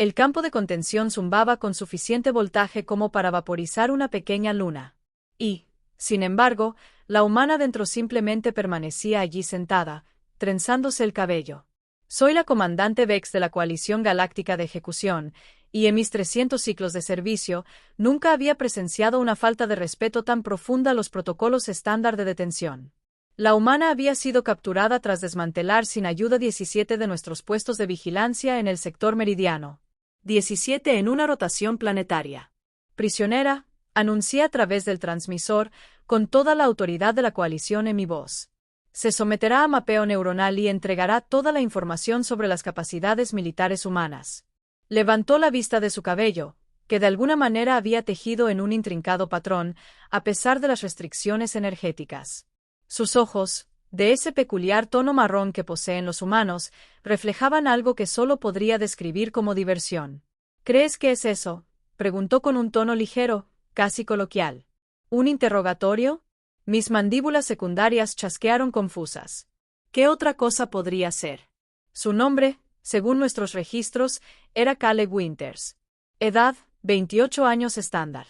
El campo de contención zumbaba con suficiente voltaje como para vaporizar una pequeña luna. Y, sin embargo, la humana dentro simplemente permanecía allí sentada, trenzándose el cabello. Soy la comandante Vex de la Coalición Galáctica de Ejecución, y en mis 300 ciclos de servicio, nunca había presenciado una falta de respeto tan profunda a los protocolos estándar de detención. La humana había sido capturada tras desmantelar sin ayuda 17 de nuestros puestos de vigilancia en el sector meridiano. 17 en una rotación planetaria. Prisionera, anuncié a través del transmisor, con toda la autoridad de la coalición en mi voz. Se someterá a mapeo neuronal y entregará toda la información sobre las capacidades militares humanas. Levantó la vista de su cabello, que de alguna manera había tejido en un intrincado patrón, a pesar de las restricciones energéticas. Sus ojos, de ese peculiar tono marrón que poseen los humanos, reflejaban algo que solo podría describir como diversión. ¿Crees que es eso?, preguntó con un tono ligero, casi coloquial. ¿Un interrogatorio? Mis mandíbulas secundarias chasquearon confusas. ¿Qué otra cosa podría ser? Su nombre, según nuestros registros, era Caleb Winters. Edad, 28 años estándar.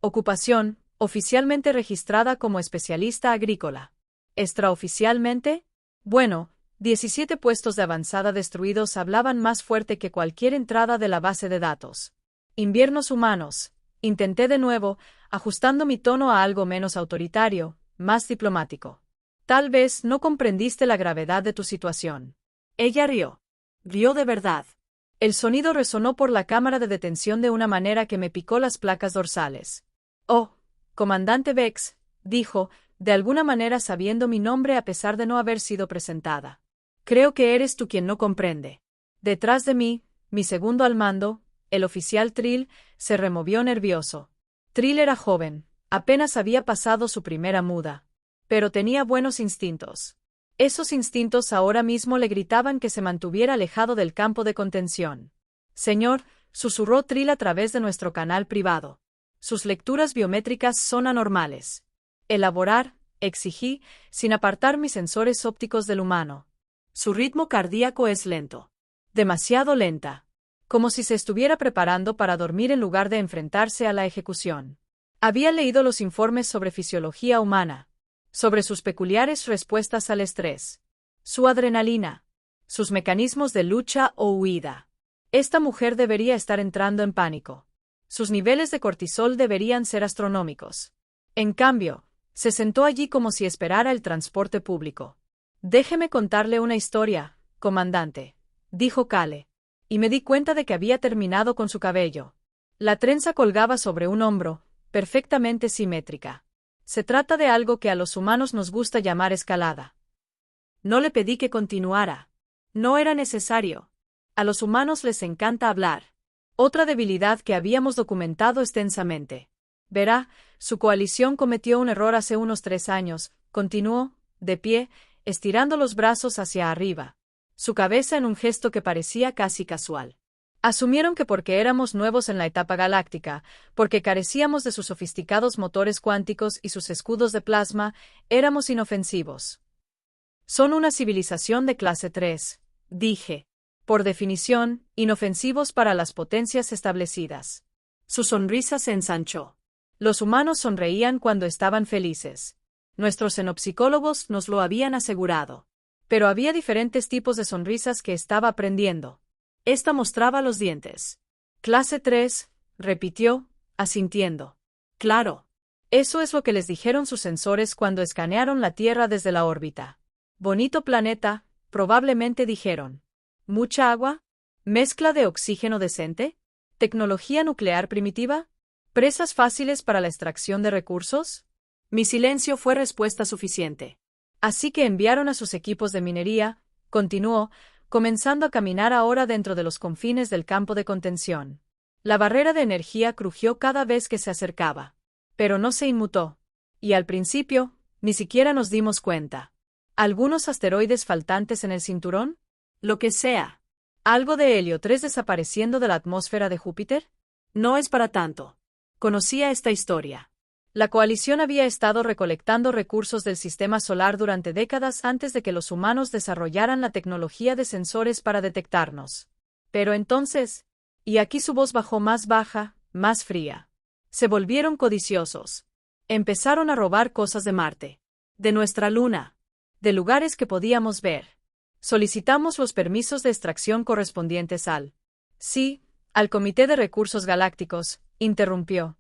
Ocupación, oficialmente registrada como especialista agrícola. ¿Extraoficialmente? Bueno, 17 puestos de avanzada destruidos hablaban más fuerte que cualquier entrada de la base de datos. Inviernos humanos. Intenté de nuevo, ajustando mi tono a algo menos autoritario, más diplomático. Tal vez no comprendiste la gravedad de tu situación. Ella rió. Rió de verdad. El sonido resonó por la cámara de detención de una manera que me picó las placas dorsales. Oh, comandante Vex, dijo, de alguna manera sabiendo mi nombre a pesar de no haber sido presentada. Creo que eres tú quien no comprende. Detrás de mí, mi segundo al mando, el oficial Trill, se removió nervioso. Trill era joven, apenas había pasado su primera muda. Pero tenía buenos instintos. Esos instintos ahora mismo le gritaban que se mantuviera alejado del campo de contención. Señor, susurró Trill a través de nuestro canal privado. Sus lecturas biométricas son anormales. Elaborar, exigí, sin apartar mis sensores ópticos del humano. Su ritmo cardíaco es lento. Demasiado lenta. Como si se estuviera preparando para dormir en lugar de enfrentarse a la ejecución. Había leído los informes sobre fisiología humana, sobre sus peculiares respuestas al estrés, su adrenalina, sus mecanismos de lucha o huida. Esta mujer debería estar entrando en pánico. Sus niveles de cortisol deberían ser astronómicos. En cambio, se sentó allí como si esperara el transporte público. Déjeme contarle una historia, comandante, dijo Cale, y me di cuenta de que había terminado con su cabello. La trenza colgaba sobre un hombro, perfectamente simétrica. Se trata de algo que a los humanos nos gusta llamar escalada. No le pedí que continuara. No era necesario. A los humanos les encanta hablar. Otra debilidad que habíamos documentado extensamente. Verá, su coalición cometió un error hace unos 3 años, continuó, de pie, estirando los brazos hacia arriba, su cabeza en un gesto que parecía casi casual. Asumieron que porque éramos nuevos en la etapa galáctica, porque carecíamos de sus sofisticados motores cuánticos y sus escudos de plasma, éramos inofensivos. Son una civilización de clase 3, dije. Por definición, inofensivos para las potencias establecidas. Su sonrisa se ensanchó. Los humanos sonreían cuando estaban felices. Nuestros xenopsicólogos nos lo habían asegurado. Pero había diferentes tipos de sonrisas que estaba aprendiendo. Esta mostraba los dientes. Clase 3, repitió, asintiendo. Claro. Eso es lo que les dijeron sus sensores cuando escanearon la Tierra desde la órbita. Bonito planeta, probablemente dijeron. ¿Mucha agua? ¿Mezcla de oxígeno decente? ¿Tecnología nuclear primitiva? ¿Presas fáciles para la extracción de recursos? Mi silencio fue respuesta suficiente. Así que enviaron a sus equipos de minería, continuó, comenzando a caminar ahora dentro de los confines del campo de contención. La barrera de energía crujió cada vez que se acercaba. Pero no se inmutó. Y al principio, ni siquiera nos dimos cuenta. ¿Algunos asteroides faltantes en el cinturón? Lo que sea. ¿Algo de helio 3 desapareciendo de la atmósfera de Júpiter? No es para tanto. Conocía esta historia. La coalición había estado recolectando recursos del sistema solar durante décadas antes de que los humanos desarrollaran la tecnología de sensores para detectarnos. Pero entonces, Y aquí su voz bajó más baja, más fría. Se volvieron codiciosos. Empezaron a robar cosas de Marte, de nuestra luna, de lugares que podíamos ver. Solicitamos los permisos de extracción correspondientes al Comité de Recursos Galácticos, interrumpió.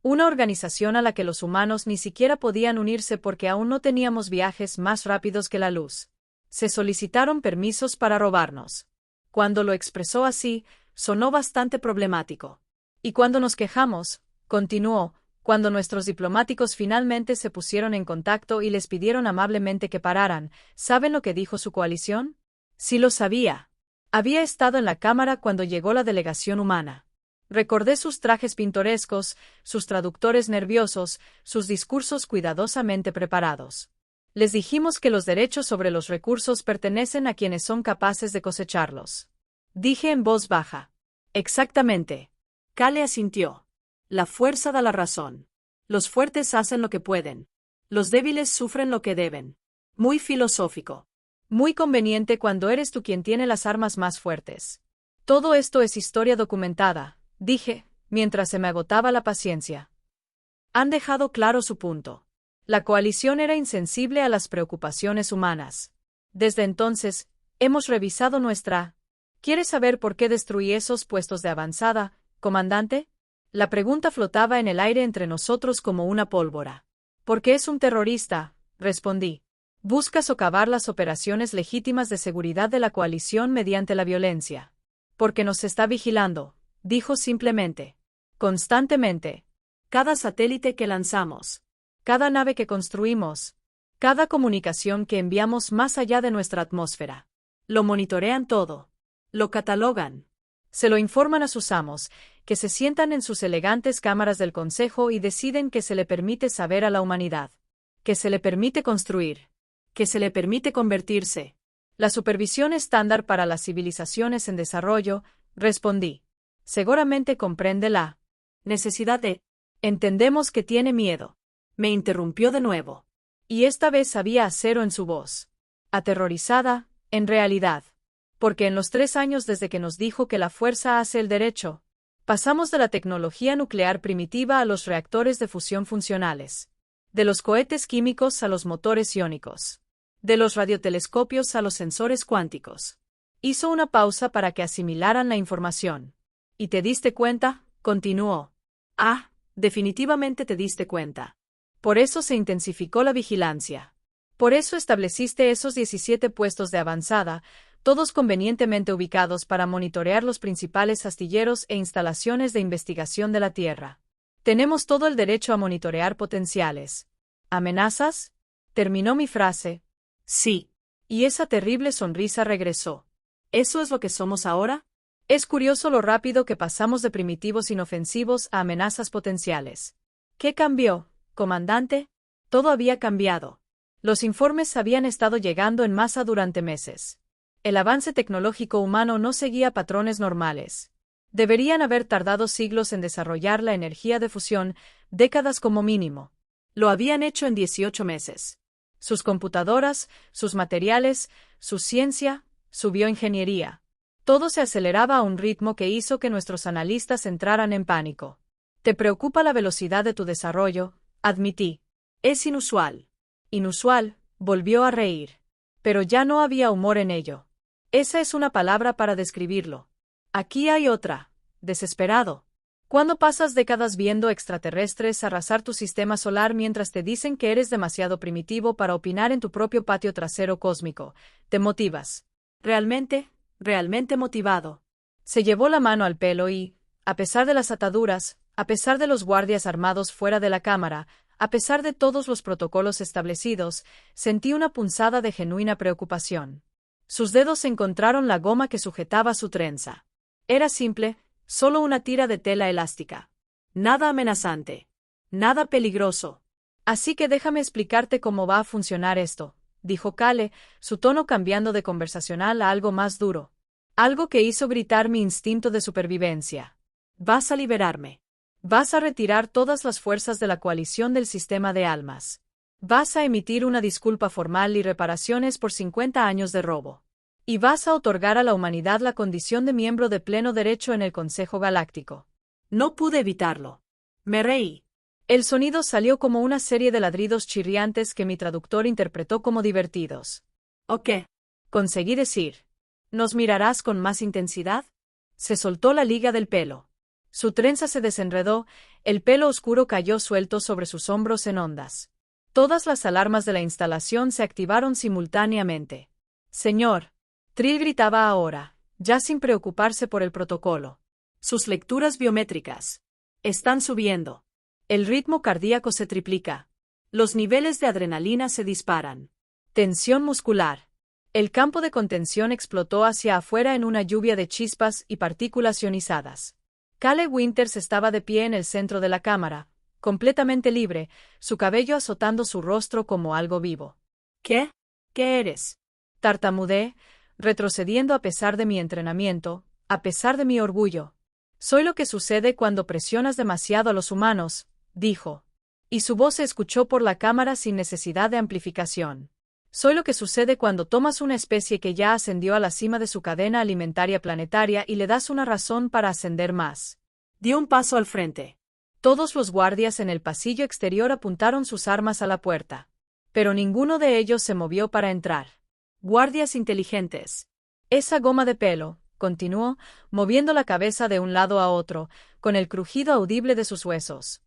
Una organización a la que los humanos ni siquiera podían unirse porque aún no teníamos viajes más rápidos que la luz. Se solicitaron permisos para robarnos. Cuando lo expresó así, sonó bastante problemático. Y cuando nos quejamos, continuó, cuando nuestros diplomáticos finalmente se pusieron en contacto y les pidieron amablemente que pararan, ¿saben lo que dijo su coalición? Sí lo sabía. Había estado en la cámara cuando llegó la delegación humana. Recordé sus trajes pintorescos, sus traductores nerviosos, sus discursos cuidadosamente preparados. Les dijimos que los derechos sobre los recursos pertenecen a quienes son capaces de cosecharlos. Dije en voz baja. Exactamente. Kale asintió. La fuerza da la razón. Los fuertes hacen lo que pueden. Los débiles sufren lo que deben. Muy filosófico. Muy conveniente cuando eres tú quien tiene las armas más fuertes. Todo esto es historia documentada, dije, mientras se me agotaba la paciencia. Han dejado claro su punto. La coalición era insensible a las preocupaciones humanas. Desde entonces, hemos revisado nuestra... ¿Quieres saber por qué destruí esos puestos de avanzada, comandante? La pregunta flotaba en el aire entre nosotros como una pólvora. Porque es un terrorista, respondí. Busca socavar las operaciones legítimas de seguridad de la coalición mediante la violencia. Porque nos está vigilando, dijo simplemente. Constantemente. Cada satélite que lanzamos. Cada nave que construimos. Cada comunicación que enviamos más allá de nuestra atmósfera. Lo monitorean todo. Lo catalogan. Se lo informan a sus amos, que se sientan en sus elegantes cámaras del Consejo y deciden que se le permite saber a la humanidad. Que se le permite construir. Que se le permite convertirse. La supervisión estándar para las civilizaciones en desarrollo, respondí. Seguramente comprende la necesidad de... Entendemos que tiene miedo. Me interrumpió de nuevo. Y esta vez había acero en su voz. Aterrorizada, en realidad. Porque en los 3 años desde que nos dijo que la fuerza hace el derecho, pasamos de la tecnología nuclear primitiva a los reactores de fusión funcionales. De los cohetes químicos a los motores iónicos. De los radiotelescopios a los sensores cuánticos. Hizo una pausa para que asimilaran la información. ¿Y te diste cuenta? Continuó. Ah, definitivamente te diste cuenta. Por eso se intensificó la vigilancia. Por eso estableciste esos 17 puestos de avanzada, todos convenientemente ubicados para monitorear los principales astilleros e instalaciones de investigación de la Tierra. Tenemos todo el derecho a monitorear potenciales. ¿Amenazas? Terminó mi frase. Sí. Y esa terrible sonrisa regresó. ¿Eso es lo que somos ahora? Es curioso lo rápido que pasamos de primitivos inofensivos a amenazas potenciales. ¿Qué cambió, comandante? Todo había cambiado. Los informes habían estado llegando en masa durante meses. El avance tecnológico humano no seguía patrones normales. Deberían haber tardado siglos en desarrollar la energía de fusión, décadas como mínimo. Lo habían hecho en 18 meses. Sus computadoras, sus materiales, su ciencia, su bioingeniería. Todo se aceleraba a un ritmo que hizo que nuestros analistas entraran en pánico. ¿Te preocupa la velocidad de tu desarrollo? Admití. Es inusual. Inusual, volvió a reír. Pero ya no había humor en ello. Esa es una palabra para describirlo. Aquí hay otra. Desesperado. ¿Cuándo pasas décadas viendo extraterrestres arrasar tu sistema solar mientras te dicen que eres demasiado primitivo para opinar en tu propio patio trasero cósmico? Te motivas. Realmente motivado. Se llevó la mano al pelo y, a pesar de las ataduras, a pesar de los guardias armados fuera de la cámara, a pesar de todos los protocolos establecidos, sentí una punzada de genuina preocupación. Sus dedos encontraron la goma que sujetaba su trenza. Era simple, solo una tira de tela elástica. Nada amenazante. Nada peligroso. Así que déjame explicarte cómo va a funcionar esto, dijo Kale, su tono cambiando de conversacional a algo más duro. Algo que hizo gritar mi instinto de supervivencia. Vas a liberarme. Vas a retirar todas las fuerzas de la coalición del sistema de almas. Vas a emitir una disculpa formal y reparaciones por 50 años de robo. Y vas a otorgar a la humanidad la condición de miembro de pleno derecho en el Consejo Galáctico. No pude evitarlo. Me reí. El sonido salió como una serie de ladridos chirriantes que mi traductor interpretó como divertidos. ¿O qué? Conseguí decir. ¿Nos mirarás con más intensidad? Se soltó la liga del pelo. Su trenza se desenredó, el pelo oscuro cayó suelto sobre sus hombros en ondas. Todas las alarmas de la instalación se activaron simultáneamente. Señor. Trill gritaba ahora, ya sin preocuparse por el protocolo. Sus lecturas biométricas están subiendo. El ritmo cardíaco se triplica. Los niveles de adrenalina se disparan. Tensión muscular. El campo de contención explotó hacia afuera en una lluvia de chispas y partículas ionizadas. Cale Winters estaba de pie en el centro de la cámara, completamente libre, su cabello azotando su rostro como algo vivo. ¿Qué? ¿Qué eres? Tartamudeé, retrocediendo a pesar de mi entrenamiento, a pesar de mi orgullo. Soy lo que sucede cuando presionas demasiado a los humanos, dijo. Y su voz se escuchó por la cámara sin necesidad de amplificación. Soy lo que sucede cuando tomas una especie que ya ascendió a la cima de su cadena alimentaria planetaria y le das una razón para ascender más. Dio un paso al frente. Todos los guardias en el pasillo exterior apuntaron sus armas a la puerta. Pero ninguno de ellos se movió para entrar. Guardias inteligentes. Esa goma de pelo, continuó, moviendo la cabeza de un lado a otro, con el crujido audible de sus huesos.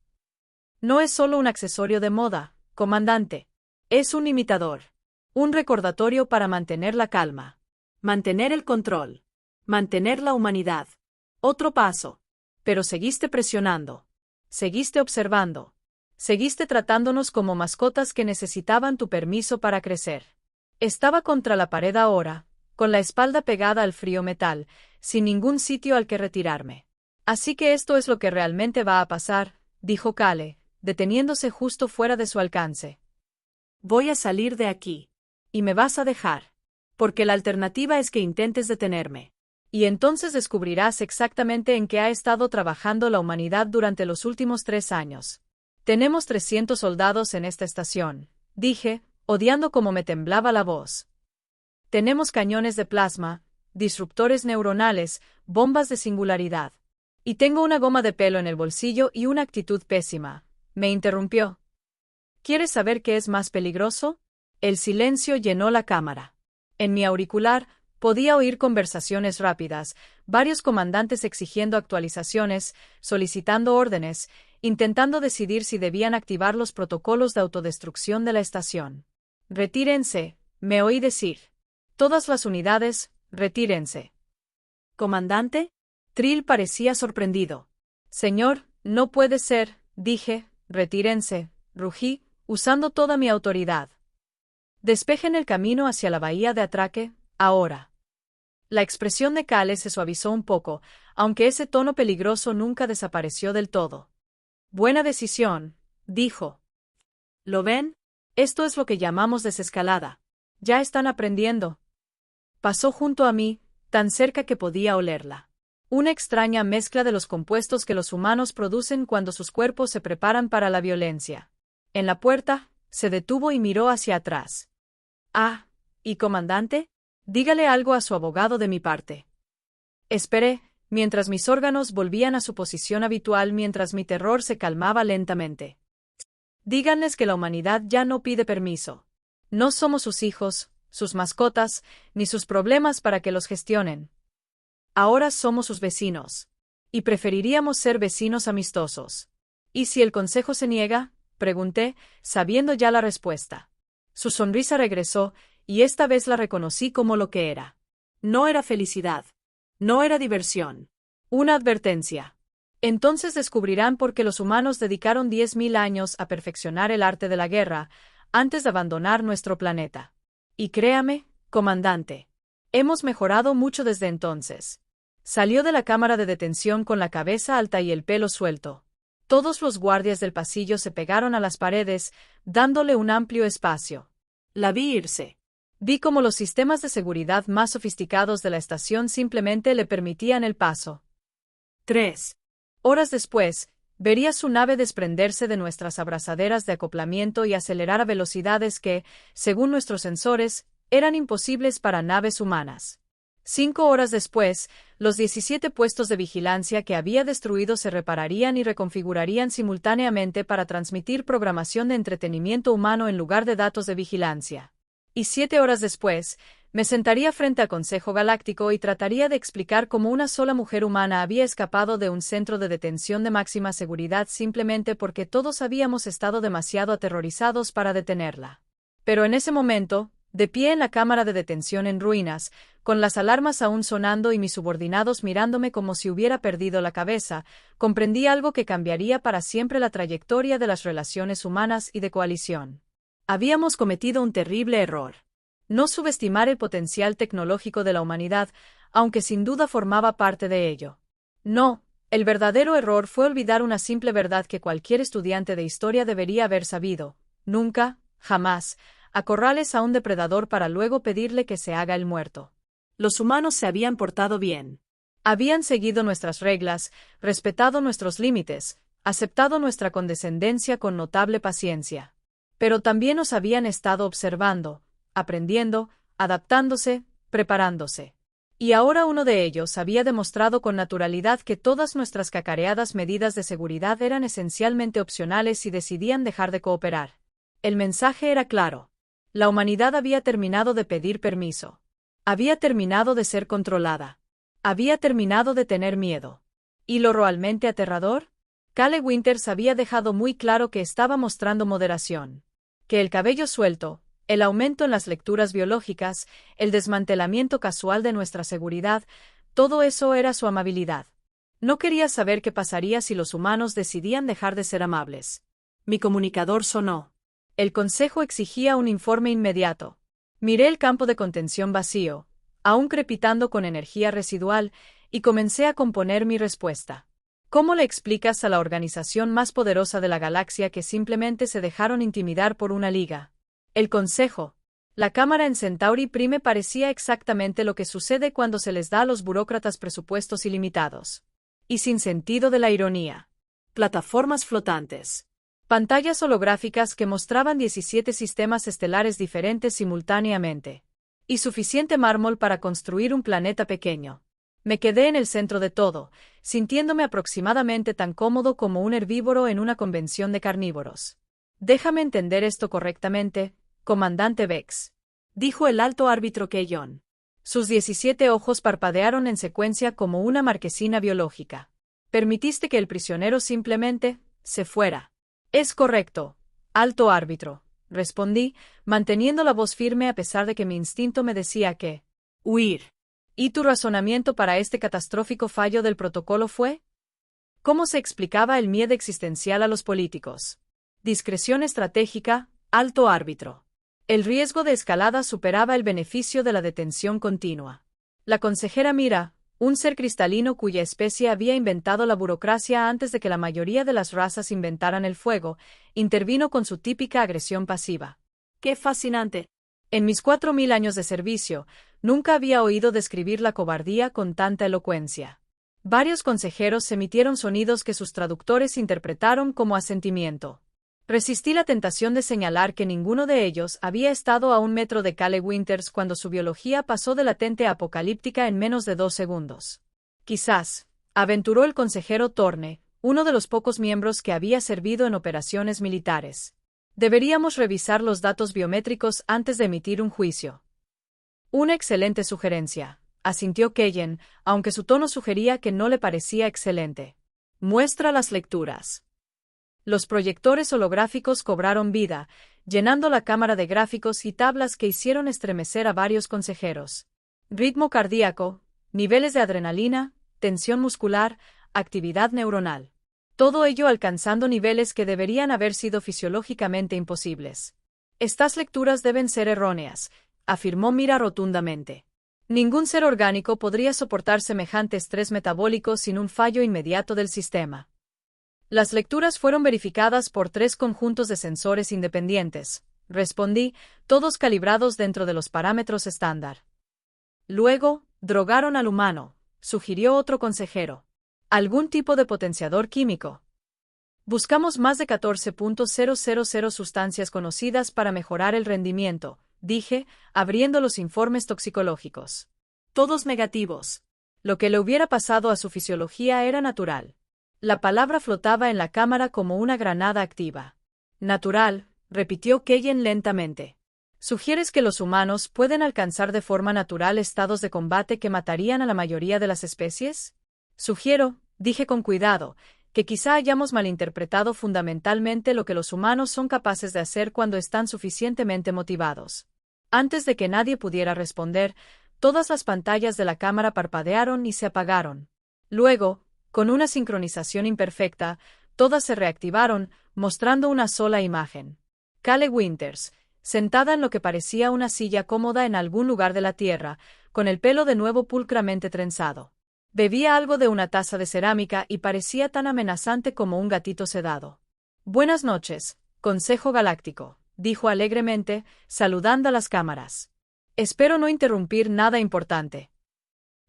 No es solo un accesorio de moda, comandante. Es un imitador. Un recordatorio para mantener la calma. Mantener el control. Mantener la humanidad. Otro paso. Pero seguiste presionando. Seguiste observando. Seguiste tratándonos como mascotas que necesitaban tu permiso para crecer. Estaba contra la pared ahora, con la espalda pegada al frío metal, sin ningún sitio al que retirarme. Así que esto es lo que realmente va a pasar, dijo Cale, deteniéndose justo fuera de su alcance. Voy a salir de aquí. Y me vas a dejar. Porque la alternativa es que intentes detenerme. Y entonces descubrirás exactamente en qué ha estado trabajando la humanidad durante los últimos 3 años. Tenemos 300 soldados en esta estación, dije, odiando cómo me temblaba la voz. Tenemos cañones de plasma, disruptores neuronales, bombas de singularidad. Y tengo una goma de pelo en el bolsillo y una actitud pésima. Me interrumpió. ¿Quieres saber qué es más peligroso? El silencio llenó la cámara. En mi auricular, podía oír conversaciones rápidas, varios comandantes exigiendo actualizaciones, solicitando órdenes, intentando decidir si debían activar los protocolos de autodestrucción de la estación. Retírense, me oí decir. Todas las unidades, retírense. ¿Comandante? Trill parecía sorprendido. Señor, no puede ser, dije, retírense, rugí, usando toda mi autoridad. Despejen el camino hacia la bahía de atraque, ahora. La expresión de Cale se suavizó un poco, aunque ese tono peligroso nunca desapareció del todo. Buena decisión, dijo. ¿Lo ven? Esto es lo que llamamos desescalada. Ya están aprendiendo. Pasó junto a mí, tan cerca que podía olerla. Una extraña mezcla de los compuestos que los humanos producen cuando sus cuerpos se preparan para la violencia. En la puerta, se detuvo y miró hacia atrás. Ah, ¿y comandante? Dígale algo a su abogado de mi parte. Esperé, mientras mis órganos volvían a su posición habitual mientras mi terror se calmaba lentamente. Díganles que la humanidad ya no pide permiso. No somos sus hijos, sus mascotas, ni sus problemas para que los gestionen. Ahora somos sus vecinos. Y preferiríamos ser vecinos amistosos. ¿Y si el consejo se niega? Pregunté, sabiendo ya la respuesta. Su sonrisa regresó, y esta vez la reconocí como lo que era. No era felicidad. No era diversión. Una advertencia. Entonces descubrirán por qué los humanos dedicaron 10.000 años a perfeccionar el arte de la guerra, antes de abandonar nuestro planeta. Y créame, comandante, hemos mejorado mucho desde entonces. Salió de la cámara de detención con la cabeza alta y el pelo suelto. Todos los guardias del pasillo se pegaron a las paredes, dándole un amplio espacio. La vi irse. Vi cómo los sistemas de seguridad más sofisticados de la estación simplemente le permitían el paso. 3 horas después, vería su nave desprenderse de nuestras abrazaderas de acoplamiento y acelerar a velocidades que, según nuestros sensores, eran imposibles para naves humanas. 5 horas después, los 17 puestos de vigilancia que había destruido se repararían y reconfigurarían simultáneamente para transmitir programación de entretenimiento humano en lugar de datos de vigilancia. Y 7 horas después, me sentaría frente al Consejo Galáctico y trataría de explicar cómo una sola mujer humana había escapado de un centro de detención de máxima seguridad simplemente porque todos habíamos estado demasiado aterrorizados para detenerla. Pero en ese momento, de pie en la cámara de detención en ruinas, con las alarmas aún sonando y mis subordinados mirándome como si hubiera perdido la cabeza, comprendí algo que cambiaría para siempre la trayectoria de las relaciones humanas y de coalición. Habíamos cometido un terrible error. No subestimar el potencial tecnológico de la humanidad, aunque sin duda formaba parte de ello. No, el verdadero error fue olvidar una simple verdad que cualquier estudiante de historia debería haber sabido. Nunca, jamás, acorrales a un depredador para luego pedirle que se haga el muerto. Los humanos se habían portado bien. Habían seguido nuestras reglas, respetado nuestros límites, aceptado nuestra condescendencia con notable paciencia. Pero también nos habían estado observando, aprendiendo, adaptándose, preparándose. Y ahora uno de ellos había demostrado con naturalidad que todas nuestras cacareadas medidas de seguridad eran esencialmente opcionales y decidían dejar de cooperar. El mensaje era claro. La humanidad había terminado de pedir permiso. Había terminado de ser controlada. Había terminado de tener miedo. ¿Y lo realmente aterrador? Cale Winters había dejado muy claro que estaba mostrando moderación. Que el cabello suelto, el aumento en las lecturas biológicas, el desmantelamiento casual de nuestra seguridad, todo eso era su amabilidad. No quería saber qué pasaría si los humanos decidían dejar de ser amables. Mi comunicador sonó. El Consejo exigía un informe inmediato. Miré el campo de contención vacío, aún crepitando con energía residual, y comencé a componer mi respuesta. ¿Cómo le explicas a la organización más poderosa de la galaxia que simplemente se dejaron intimidar por una liga? El Consejo. La Cámara en Centauri Prime parecía exactamente lo que sucede cuando se les da a los burócratas presupuestos ilimitados. Y sin sentido de la ironía. Plataformas flotantes. Pantallas holográficas que mostraban 17 sistemas estelares diferentes simultáneamente. Y suficiente mármol para construir un planeta pequeño. Me quedé en el centro de todo, sintiéndome aproximadamente tan cómodo como un herbívoro en una convención de carnívoros. Déjame entender esto correctamente, comandante Vex, dijo el alto árbitro Keyon. Sus 17 ojos parpadearon en secuencia como una marquesina biológica. Permitiste que el prisionero simplemente se fuera. Es correcto, alto árbitro, respondí, manteniendo la voz firme a pesar de que mi instinto me decía que huir. ¿Y tu razonamiento para este catastrófico fallo del protocolo fue? ¿Cómo se explicaba el miedo existencial a los políticos? Discreción estratégica, alto árbitro. El riesgo de escalada superaba el beneficio de la detención continua. La consejera Mira, un ser cristalino cuya especie había inventado la burocracia antes de que la mayoría de las razas inventaran el fuego, intervino con su típica agresión pasiva. ¡Qué fascinante! En mis 4000 años de servicio, nunca había oído describir la cobardía con tanta elocuencia. Varios consejeros emitieron sonidos que sus traductores interpretaron como asentimiento. Resistí la tentación de señalar que ninguno de ellos había estado a 1 metro de Cale Winters cuando su biología pasó de latente a apocalíptica en menos de 2 segundos. Quizás, aventuró el consejero Torne, uno de los pocos miembros que había servido en operaciones militares. Deberíamos revisar los datos biométricos antes de emitir un juicio. Una excelente sugerencia, asintió Keyen, aunque su tono sugería que no le parecía excelente. Muestra las lecturas. Los proyectores holográficos cobraron vida, llenando la cámara de gráficos y tablas que hicieron estremecer a varios consejeros. Ritmo cardíaco, niveles de adrenalina, tensión muscular, actividad neuronal. Todo ello alcanzando niveles que deberían haber sido fisiológicamente imposibles. Estas lecturas deben ser erróneas, afirmó Mira rotundamente. Ningún ser orgánico podría soportar semejante estrés metabólico sin un fallo inmediato del sistema. Las lecturas fueron verificadas por 3 conjuntos de sensores independientes, respondí, todos calibrados dentro de los parámetros estándar. Luego, drogaron al humano, sugirió otro consejero. ¿Algún tipo de potenciador químico? Buscamos más de 14.000 sustancias conocidas para mejorar el rendimiento, dije, abriendo los informes toxicológicos. Todos negativos. Lo que le hubiera pasado a su fisiología era natural. La palabra flotaba en la cámara como una granada activa. Natural, repitió Keyen lentamente. ¿Sugieres que los humanos pueden alcanzar de forma natural estados de combate que matarían a la mayoría de las especies? Sugiero, dije con cuidado, que quizá hayamos malinterpretado fundamentalmente lo que los humanos son capaces de hacer cuando están suficientemente motivados. Antes de que nadie pudiera responder, todas las pantallas de la cámara parpadearon y se apagaron. Luego, con una sincronización imperfecta, todas se reactivaron, mostrando una sola imagen. Kale Winters, sentada en lo que parecía una silla cómoda en algún lugar de la Tierra, con el pelo de nuevo pulcramente trenzado. Bebía algo de una taza de cerámica y parecía tan amenazante como un gatito sedado. Buenas noches, Consejo Galáctico, dijo alegremente, saludando a las cámaras. Espero no interrumpir nada importante.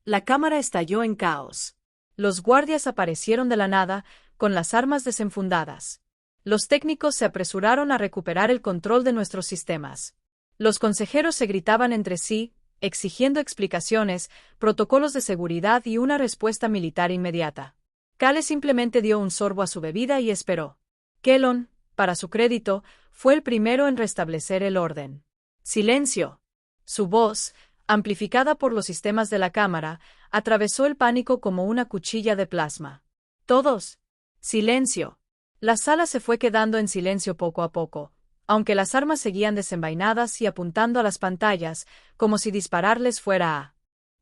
La cámara estalló en caos. Los guardias aparecieron de la nada, con las armas desenfundadas. Los técnicos se apresuraron a recuperar el control de nuestros sistemas. Los consejeros se gritaban entre sí, exigiendo explicaciones, protocolos de seguridad y una respuesta militar inmediata. Kale simplemente dio un sorbo a su bebida y esperó. Kellon, para su crédito, fue el primero en restablecer el orden. ¡Silencio! Su voz, amplificada por los sistemas de la cámara, atravesó el pánico como una cuchilla de plasma. Todos. Silencio. La sala se fue quedando en silencio poco a poco, aunque las armas seguían desenvainadas y apuntando a las pantallas, como si dispararles fuera a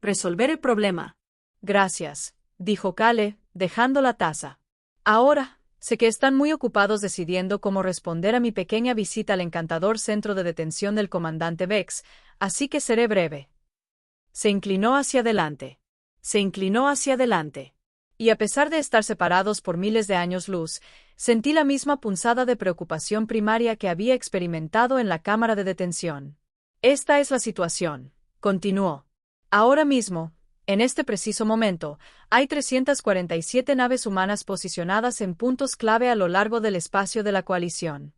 resolver el problema. Gracias, dijo Kale, dejando la taza. Ahora, sé que están muy ocupados decidiendo cómo responder a mi pequeña visita al encantador centro de detención del comandante Vex, así que seré breve. Se inclinó hacia adelante. Y a pesar de estar separados por miles de años luz, sentí la misma punzada de preocupación primaria que había experimentado en la cámara de detención. Esta es la situación, continuó. Ahora mismo, en este preciso momento, hay 347 naves humanas posicionadas en puntos clave a lo largo del espacio de la coalición.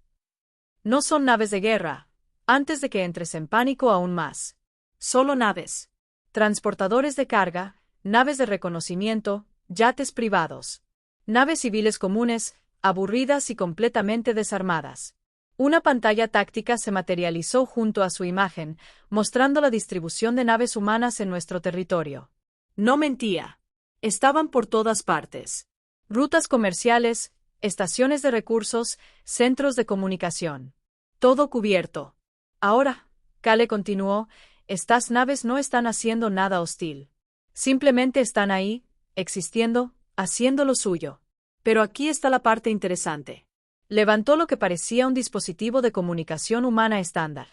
No son naves de guerra, antes de que entres en pánico aún más. Solo naves. Transportadores de carga, naves de reconocimiento, yates privados. Naves civiles comunes, aburridas y completamente desarmadas. Una pantalla táctica se materializó junto a su imagen, mostrando la distribución de naves humanas en nuestro territorio. No mentía. Estaban por todas partes. Rutas comerciales, estaciones de recursos, centros de comunicación. Todo cubierto. Ahora, Kale continuó, estas naves no están haciendo nada hostil. Simplemente están ahí, existiendo, haciendo lo suyo. Pero aquí está la parte interesante. Levantó lo que parecía un dispositivo de comunicación humana estándar.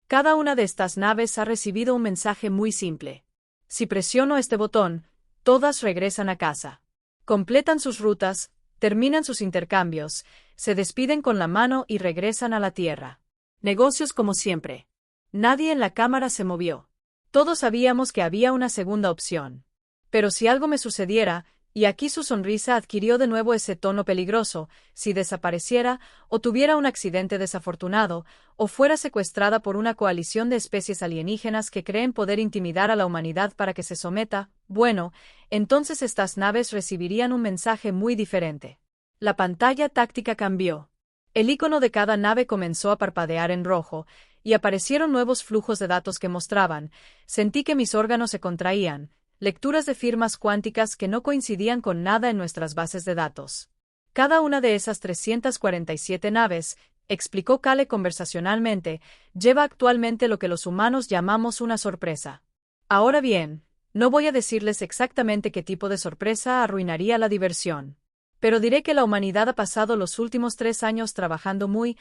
Cada una de estas naves ha recibido un mensaje muy simple. Si presiono este botón, todas regresan a casa. Completan sus rutas, terminan sus intercambios, se despiden con la mano y regresan a la Tierra. Negocios como siempre. Nadie en la cámara se movió. Todos sabíamos que había una segunda opción. Pero si algo me sucediera, y aquí su sonrisa adquirió de nuevo ese tono peligroso, si desapareciera, o tuviera un accidente desafortunado, o fuera secuestrada por una coalición de especies alienígenas que creen poder intimidar a la humanidad para que se someta, bueno, entonces estas naves recibirían un mensaje muy diferente. La pantalla táctica cambió. El icono de cada nave comenzó a parpadear en rojo, y aparecieron nuevos flujos de datos que mostraban, sentí que mis órganos se contraían, lecturas de firmas cuánticas que no coincidían con nada en nuestras bases de datos. Cada una de esas 347 naves, explicó Kale conversacionalmente, lleva actualmente lo que los humanos llamamos una sorpresa. Ahora bien, no voy a decirles exactamente qué tipo de sorpresa arruinaría la diversión. Pero diré que la humanidad ha pasado los últimos 3 años trabajando muy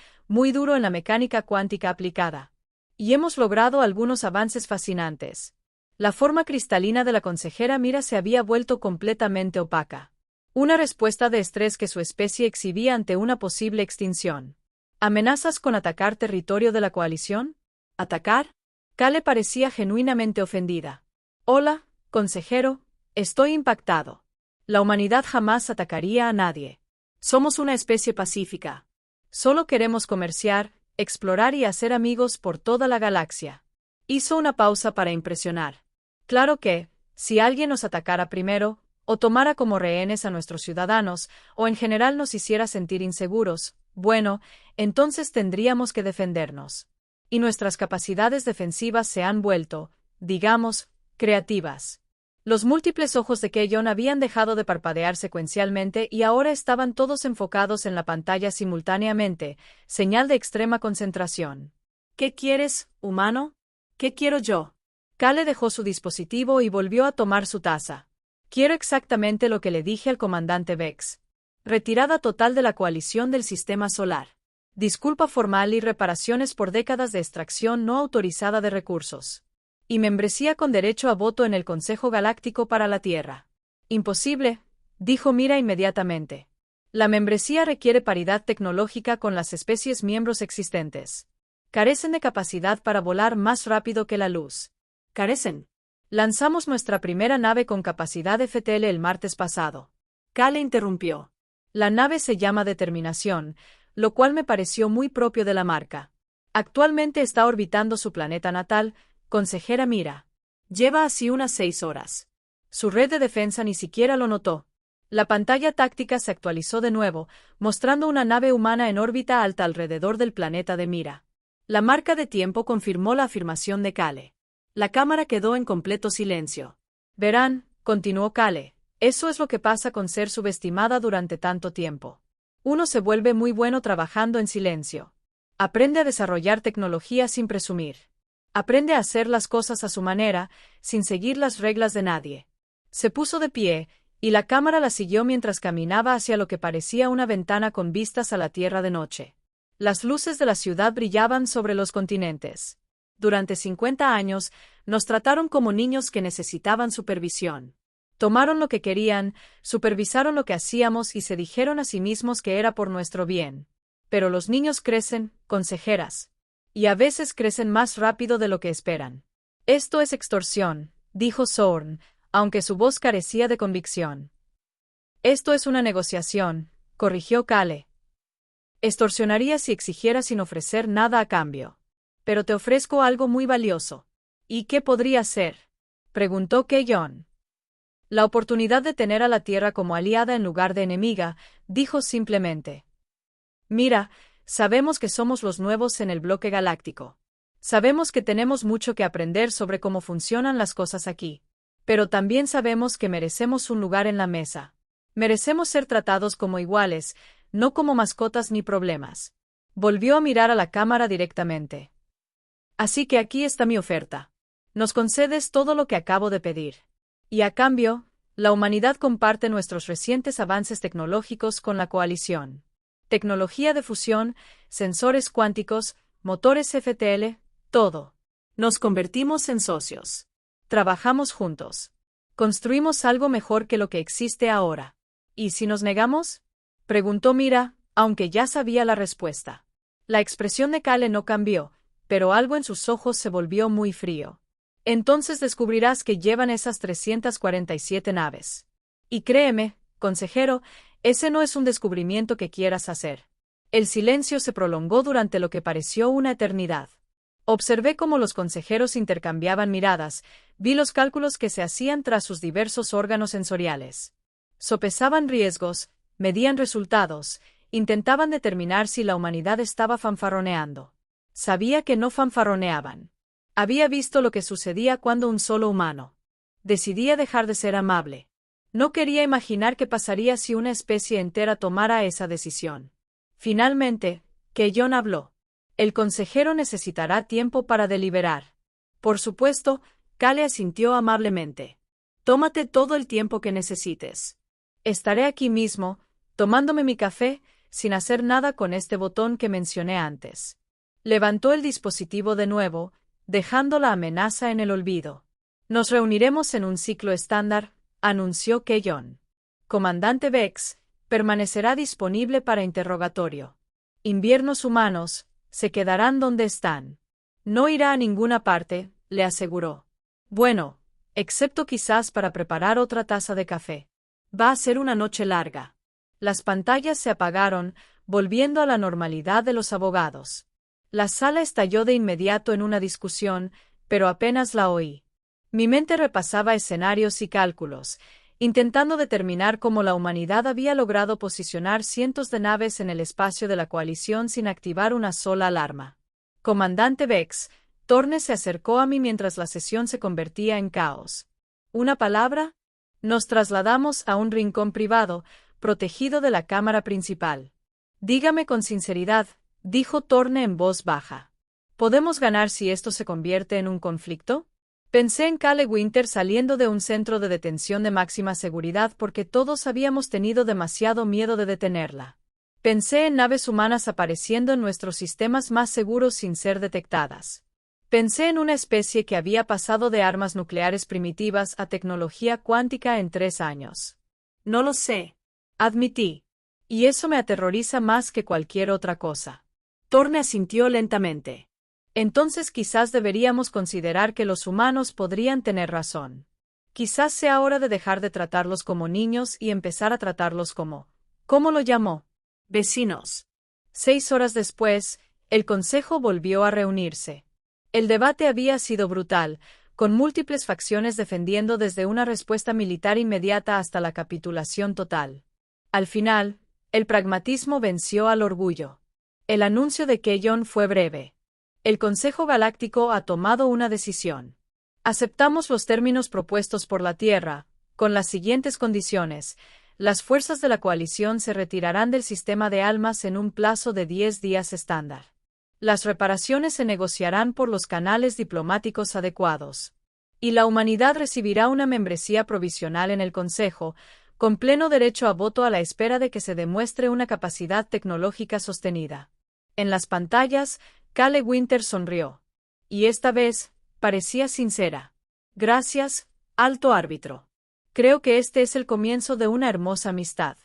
duro en la mecánica cuántica aplicada. Y hemos logrado algunos avances fascinantes. La forma cristalina de la consejera Mira se había vuelto completamente opaca. Una respuesta de estrés que su especie exhibía ante una posible extinción. ¿Amenazas con atacar territorio de la coalición? ¿Atacar? Kale parecía genuinamente ofendida. Hola, consejero, estoy impactado. La humanidad jamás atacaría a nadie. Somos una especie pacífica. Solo queremos comerciar, explorar y hacer amigos por toda la galaxia. Hizo una pausa para impresionar. Claro que, si alguien nos atacara primero, o tomara como rehenes a nuestros ciudadanos, o en general nos hiciera sentir inseguros, bueno, entonces tendríamos que defendernos. Y nuestras capacidades defensivas se han vuelto, digamos, creativas. Los múltiples ojos de Keyon habían dejado de parpadear secuencialmente y ahora estaban todos enfocados en la pantalla simultáneamente, señal de extrema concentración. ¿Qué quieres, humano? ¿Qué quiero yo? Kale dejó su dispositivo y volvió a tomar su taza. Quiero exactamente lo que le dije al comandante Vex. Retirada total de la coalición del sistema solar. Disculpa formal y reparaciones por décadas de extracción no autorizada de recursos. Y membresía con derecho a voto en el Consejo Galáctico para la Tierra. Imposible, dijo Mira inmediatamente. La membresía requiere paridad tecnológica con las especies miembros existentes. Carecen de capacidad para volar más rápido que la luz. Carecen. Lanzamos nuestra primera nave con capacidad FTL el martes pasado. Kale interrumpió. La nave se llama Determinación, lo cual me pareció muy propio de la marca. Actualmente está orbitando su planeta natal, consejera Mira. Lleva así unas 6 horas. Su red de defensa ni siquiera lo notó. La pantalla táctica se actualizó de nuevo, mostrando una nave humana en órbita alta alrededor del planeta de Mira. La marca de tiempo confirmó la afirmación de Kale. La cámara quedó en completo silencio. Verán, continuó Kale, eso es lo que pasa con ser subestimada durante tanto tiempo. Uno se vuelve muy bueno trabajando en silencio. Aprende a desarrollar tecnología sin presumir. Aprende a hacer las cosas a su manera, sin seguir las reglas de nadie. Se puso de pie, y la cámara la siguió mientras caminaba hacia lo que parecía una ventana con vistas a la Tierra de noche. Las luces de la ciudad brillaban sobre los continentes. Durante 50 años, nos trataron como niños que necesitaban supervisión. Tomaron lo que querían, supervisaron lo que hacíamos y se dijeron a sí mismos que era por nuestro bien. Pero los niños crecen, consejeras. Y a veces crecen más rápido de lo que esperan. Esto es extorsión, dijo Zorn, aunque su voz carecía de convicción. Esto es una negociación, corrigió Kale. Extorsionaría si exigiera sin ofrecer nada a cambio. Pero te ofrezco algo muy valioso. ¿Y qué podría ser? Preguntó Keyon. La oportunidad de tener a la Tierra como aliada en lugar de enemiga, dijo simplemente. Mira, sabemos que somos los nuevos en el bloque galáctico. Sabemos que tenemos mucho que aprender sobre cómo funcionan las cosas aquí. Pero también sabemos que merecemos un lugar en la mesa. Merecemos ser tratados como iguales, no como mascotas ni problemas. Volvió a mirar a la cámara directamente. Así que aquí está mi oferta. Nos concedes todo lo que acabo de pedir. Y a cambio, la humanidad comparte nuestros recientes avances tecnológicos con la coalición. Tecnología de fusión, sensores cuánticos, motores FTL, todo. Nos convertimos en socios. Trabajamos juntos. Construimos algo mejor que lo que existe ahora. ¿Y si nos negamos? Preguntó Mira, aunque ya sabía la respuesta. La expresión de Kale no cambió, pero algo en sus ojos se volvió muy frío. Entonces descubrirás que llevan esas 347 naves. Y créeme, consejero, ese no es un descubrimiento que quieras hacer. El silencio se prolongó durante lo que pareció una eternidad. Observé cómo los consejeros intercambiaban miradas, vi los cálculos que se hacían tras sus diversos órganos sensoriales. Sopesaban riesgos, medían resultados, intentaban determinar si la humanidad estaba fanfarroneando. Sabía que no fanfarroneaban. Había visto lo que sucedía cuando un solo humano decidía dejar de ser amable. No quería imaginar qué pasaría si una especie entera tomara esa decisión. Finalmente, Keyon habló. El consejero necesitará tiempo para deliberar. Por supuesto, Kale asintió amablemente. Tómate todo el tiempo que necesites. Estaré aquí mismo, tomándome mi café, sin hacer nada con este botón que mencioné antes. Levantó el dispositivo de nuevo, dejando la amenaza en el olvido. Nos reuniremos en un ciclo estándar, anunció Keyon. Comandante Vex, permanecerá disponible para interrogatorio. Inviernos humanos, se quedarán donde están. No irá a ninguna parte, le aseguró. Bueno, excepto quizás para preparar otra taza de café. Va a ser una noche larga. Las pantallas se apagaron, volviendo a la normalidad de los abogados. La sala estalló de inmediato en una discusión, pero apenas la oí. Mi mente repasaba escenarios y cálculos, intentando determinar cómo la humanidad había logrado posicionar cientos de naves en el espacio de la coalición sin activar una sola alarma. Comandante Vex, Torne se acercó a mí mientras la sesión se convertía en caos. ¿Una palabra? Nos trasladamos a un rincón privado, protegido de la cámara principal. Dígame con sinceridad, dijo Torne en voz baja. ¿Podemos ganar si esto se convierte en un conflicto? Pensé en Cale Winter saliendo de un centro de detención de máxima seguridad porque todos habíamos tenido demasiado miedo de detenerla. Pensé en naves humanas apareciendo en nuestros sistemas más seguros sin ser detectadas. Pensé en una especie que había pasado de armas nucleares primitivas a tecnología cuántica en 3 años. No lo sé, Admití. Y eso me aterroriza más que cualquier otra cosa. Torne asintió lentamente. Entonces quizás deberíamos considerar que los humanos podrían tener razón. Quizás sea hora de dejar de tratarlos como niños y empezar a tratarlos como, ¿cómo lo llamó? Vecinos. 6 horas después, el consejo volvió a reunirse. El debate había sido brutal, con múltiples facciones defendiendo desde una respuesta militar inmediata hasta la capitulación total. Al final, el pragmatismo venció al orgullo. El anuncio de Keyon fue breve. El Consejo Galáctico ha tomado una decisión. Aceptamos los términos propuestos por la Tierra, con las siguientes condiciones. Las fuerzas de la coalición se retirarán del sistema de almas en un plazo de 10 días estándar. Las reparaciones se negociarán por los canales diplomáticos adecuados. Y la humanidad recibirá una membresía provisional en el Consejo, con pleno derecho a voto a la espera de que se demuestre una capacidad tecnológica sostenida. En las pantallas, Cale Winter sonrió. Y esta vez, parecía sincera. Gracias, alto árbitro. Creo que este es el comienzo de una hermosa amistad.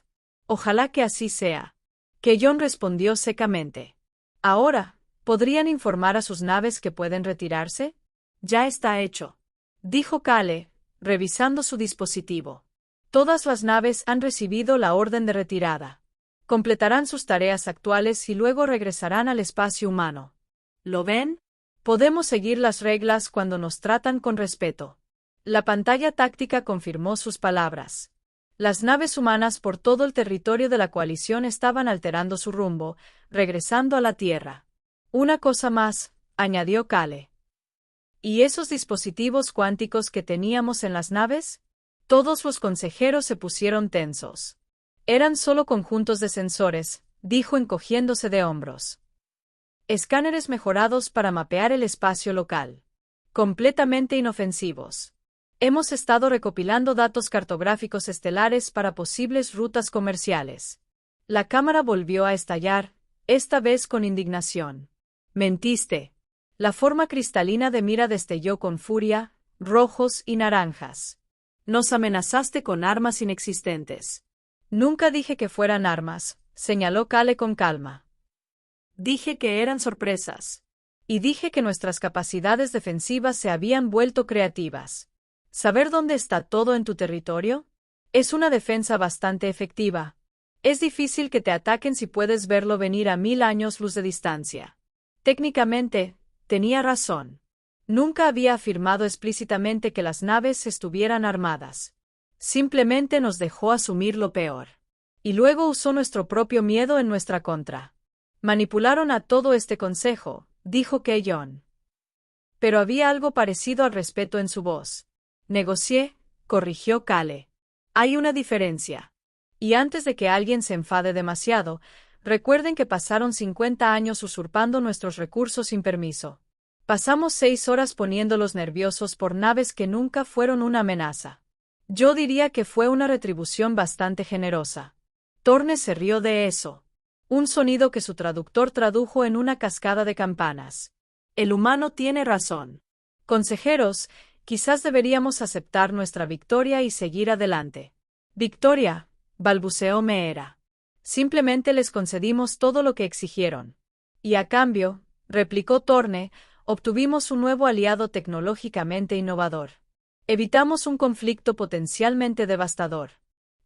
Ojalá que así sea. Keyon respondió secamente. Ahora, ¿podrían informar a sus naves que pueden retirarse? Ya está hecho, Dijo Cale, revisando su dispositivo. Todas las naves han recibido la orden de retirada. Completarán sus tareas actuales y luego regresarán al espacio humano. ¿Lo ven? Podemos seguir las reglas cuando nos tratan con respeto. La pantalla táctica confirmó sus palabras. Las naves humanas por todo el territorio de la coalición estaban alterando su rumbo, regresando a la Tierra. Una cosa más, añadió Cale. ¿Y esos dispositivos cuánticos que teníamos en las naves? Todos los consejeros se pusieron tensos. Eran solo conjuntos de sensores, dijo encogiéndose de hombros. Escáneres mejorados para mapear el espacio local. Completamente inofensivos. Hemos estado recopilando datos cartográficos estelares para posibles rutas comerciales. La cámara volvió a estallar, esta vez con indignación. Mentiste. La forma cristalina de Mira destelló con furia, rojos y naranjas. Nos amenazaste con armas inexistentes. Nunca dije que fueran armas, señaló Cale con calma. Dije que eran sorpresas. Y dije que nuestras capacidades defensivas se habían vuelto creativas. ¿Saber dónde está todo en tu territorio? Es una defensa bastante efectiva. Es difícil que te ataquen si puedes verlo venir a 1000 años luz de distancia. Técnicamente, tenía razón. Nunca había afirmado explícitamente que las naves estuvieran armadas. Simplemente nos dejó asumir lo peor. Y luego usó nuestro propio miedo en nuestra contra. Manipularon a todo este consejo, dijo Keyon. Pero había algo parecido al respeto en su voz. Negocié, corrigió Cale. Hay una diferencia. Y antes de que alguien se enfade demasiado, recuerden que pasaron 50 años usurpando nuestros recursos sin permiso. Pasamos 6 horas poniéndolos nerviosos por naves que nunca fueron una amenaza. Yo diría que fue una retribución bastante generosa. Torne se rió de eso. Un sonido que su traductor tradujo en una cascada de campanas. El humano tiene razón. Consejeros, quizás deberíamos aceptar nuestra victoria y seguir adelante. Victoria, balbuceó Meera. Simplemente les concedimos todo lo que exigieron. Y a cambio, replicó Torne, obtuvimos un nuevo aliado tecnológicamente innovador. Evitamos un conflicto potencialmente devastador.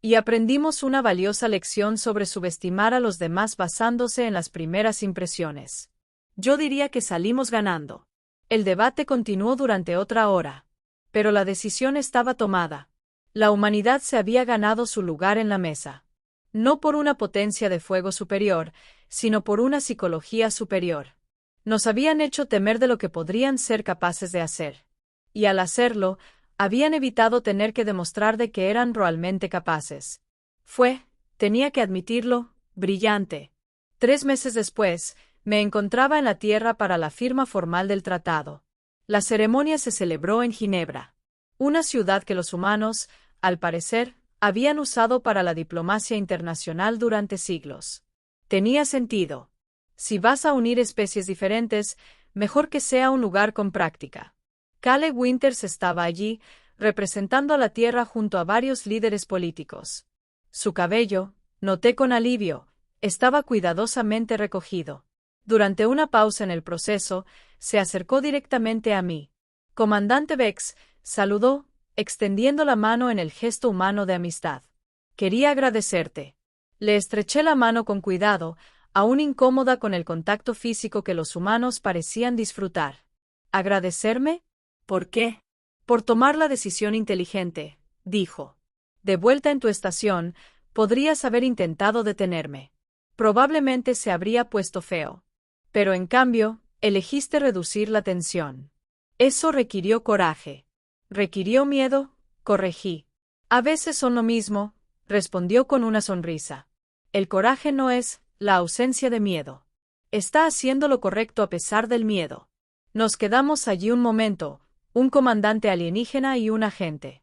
Y aprendimos una valiosa lección sobre subestimar a los demás basándose en las primeras impresiones. Yo diría que salimos ganando. El debate continuó durante otra hora. Pero la decisión estaba tomada. La humanidad se había ganado su lugar en la mesa. No por una potencia de fuego superior, sino por una psicología superior. Nos habían hecho temer de lo que podrían ser capaces de hacer. Y al hacerlo, habían evitado tener que demostrar de que eran realmente capaces. Tenía que admitirlo, brillante. 3 meses después, me encontraba en la Tierra para la firma formal del tratado. La ceremonia se celebró en Ginebra, una ciudad que los humanos, al parecer, habían usado para la diplomacia internacional durante siglos. Tenía sentido. Si vas a unir especies diferentes, mejor que sea un lugar con práctica. Cale Winters estaba allí, representando a la Tierra junto a varios líderes políticos. Su cabello, noté con alivio, estaba cuidadosamente recogido. Durante una pausa en el proceso, se acercó directamente a mí. Comandante Bex, saludó, extendiendo la mano en el gesto humano de amistad. Quería agradecerte. Le estreché la mano con cuidado, aún incómoda con el contacto físico que los humanos parecían disfrutar. ¿Agradecerme? ¿Por qué? Por tomar la decisión inteligente, dijo. De vuelta en tu estación, podrías haber intentado detenerme. Probablemente se habría puesto feo. Pero en cambio, elegiste reducir la tensión. Eso requirió coraje. ¿Requirió miedo? Corregí. A veces son lo mismo, respondió con una sonrisa. El coraje no es la ausencia de miedo. Está haciendo lo correcto a pesar del miedo. Nos quedamos allí un momento, un comandante alienígena y un agente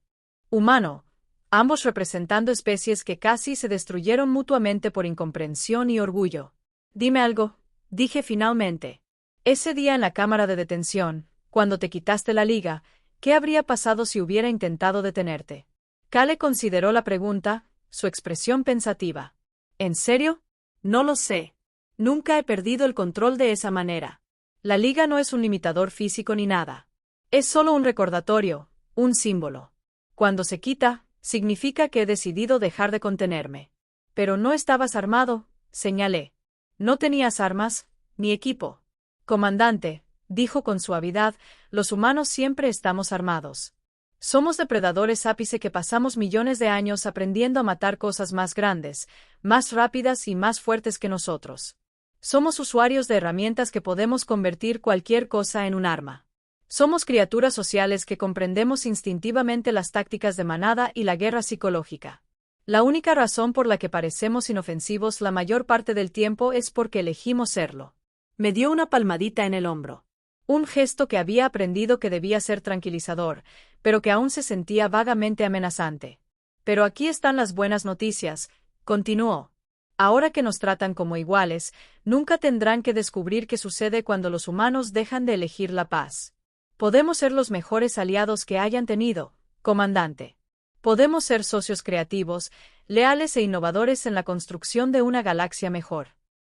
humano, ambos representando especies que casi se destruyeron mutuamente por incomprensión y orgullo. Dime algo, dije finalmente. Ese día en la cámara de detención, cuando te quitaste la liga, ¿qué habría pasado si hubiera intentado detenerte? Cale consideró la pregunta, su expresión pensativa. ¿En serio? No lo sé. Nunca he perdido el control de esa manera. La liga no es un limitador físico ni nada. Es solo un recordatorio, un símbolo. Cuando se quita, significa que he decidido dejar de contenerme. Pero no estabas armado, señalé. No tenías armas, ni equipo. Comandante, dijo con suavidad, los humanos siempre estamos armados. Somos depredadores ápice que pasamos millones de años aprendiendo a matar cosas más grandes, más rápidas y más fuertes que nosotros. Somos usuarios de herramientas que podemos convertir cualquier cosa en un arma. Somos criaturas sociales que comprendemos instintivamente las tácticas de manada y la guerra psicológica. La única razón por la que parecemos inofensivos la mayor parte del tiempo es porque elegimos serlo. Me dio una palmadita en el hombro. Un gesto que había aprendido que debía ser tranquilizador, pero que aún se sentía vagamente amenazante. Pero aquí están las buenas noticias, continuó. Ahora que nos tratan como iguales, nunca tendrán que descubrir qué sucede cuando los humanos dejan de elegir la paz. Podemos ser los mejores aliados que hayan tenido, comandante. Podemos ser socios creativos, leales e innovadores en la construcción de una galaxia mejor.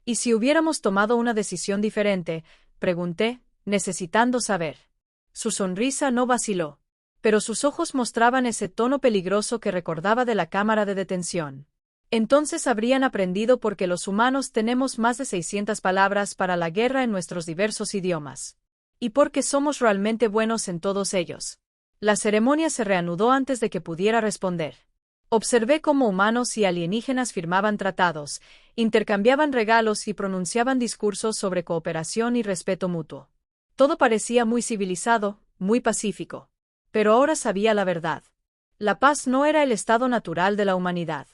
¿Y si hubiéramos tomado una decisión diferente?, pregunté, necesitando saber. Su sonrisa no vaciló, pero sus ojos mostraban ese tono peligroso que recordaba de la cámara de detención. Entonces habrían aprendido porque los humanos tenemos más de 600 palabras para la guerra en nuestros diversos idiomas. Y porque somos realmente buenos en todos ellos. La ceremonia se reanudó antes de que pudiera responder. Observé cómo humanos y alienígenas firmaban tratados, intercambiaban regalos y pronunciaban discursos sobre cooperación y respeto mutuo. Todo parecía muy civilizado, muy pacífico. Pero ahora sabía la verdad. La paz no era el estado natural de la humanidad.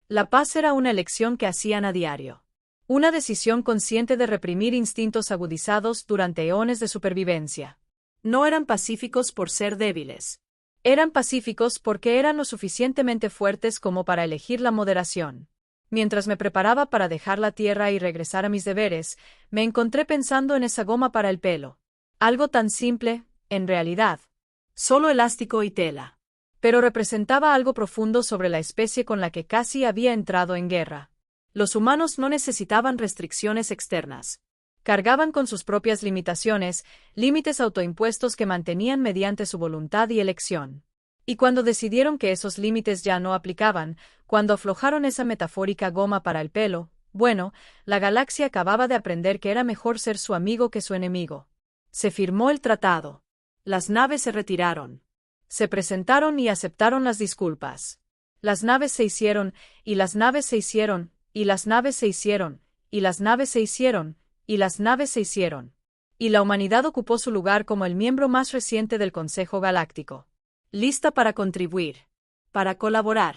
La paz era una elección que hacían a diario. Una decisión consciente de reprimir instintos agudizados durante eones de supervivencia. No eran pacíficos por ser débiles. Eran pacíficos porque eran lo suficientemente fuertes como para elegir la moderación. Mientras me preparaba para dejar la Tierra y regresar a mis deberes, me encontré pensando en esa goma para el pelo. Algo tan simple, en realidad. Solo elástico y tela. Pero representaba algo profundo sobre la especie con la que casi había entrado en guerra. Los humanos no necesitaban restricciones externas. Cargaban con sus propias limitaciones, límites autoimpuestos que mantenían mediante su voluntad y elección. Y cuando decidieron que esos límites ya no aplicaban, cuando aflojaron esa metafórica goma para el pelo, Bueno, la galaxia acababa de aprender que era mejor ser su amigo que su enemigo. Se firmó el tratado. Las naves se retiraron. Se presentaron y aceptaron las disculpas. Las naves se hicieron, y las naves se hicieron, y las naves se hicieron, y las naves se hicieron, y las naves se hicieron. Y la humanidad ocupó su lugar como el miembro más reciente del Consejo Galáctico. Lista para contribuir. Para colaborar.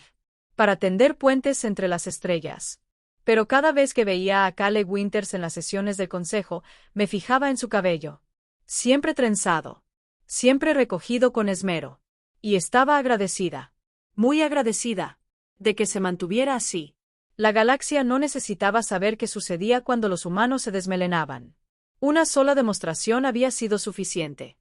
Para tender puentes entre las estrellas. Pero cada vez que veía a Cale Winters en las sesiones del Consejo, me fijaba en su cabello. Siempre trenzado. Siempre recogido con esmero. Y estaba agradecida. Muy agradecida. De que se mantuviera así. La galaxia no necesitaba saber qué sucedía cuando los humanos se desmelenaban. Una sola demostración había sido suficiente.